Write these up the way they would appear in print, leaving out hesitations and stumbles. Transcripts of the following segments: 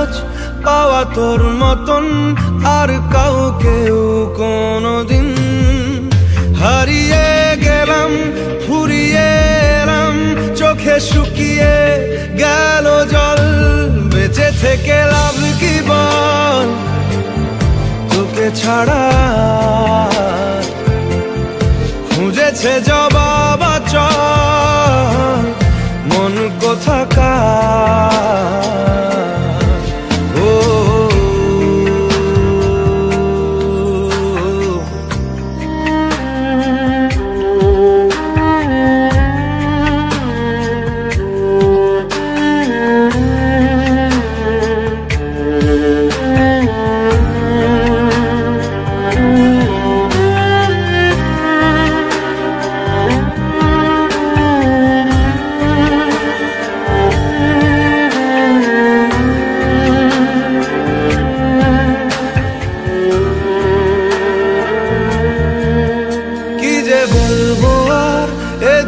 খোঁজ পাওয়া তোর মতন আর কাউকেও কোনোদিন। হারিয়ে গেলাম ফুরিয়ে এলাম চোখে শুকিয়ে গেল জল, বেঁচে থেকে লাভ কি বল তোকে ছাড়া। খুঁজেছে জবাব চল মন কোথাকার। ও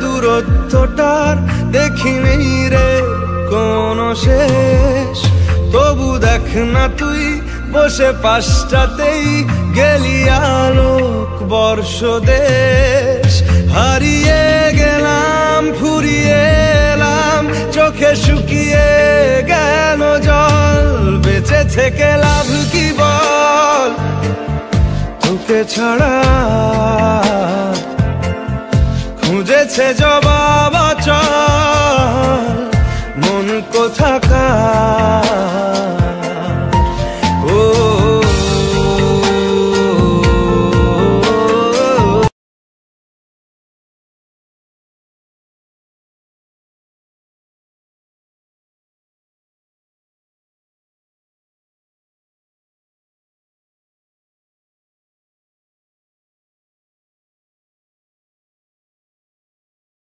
দূরত্বটার দেখিনি রে কোনো শেষ, তবু দেখ না তুই বসে পাশটাতেই গেলি আলোক বর্ষ দেশ। হারিয়ে গেলাম ফুরিয়ে এলাম চোখে শুকিয়ে গেল জল, বেঁচে থেকে লাভ কি বল তোকে ছাড়া। খুঁজেছে জবাব চল মন কোথাকার।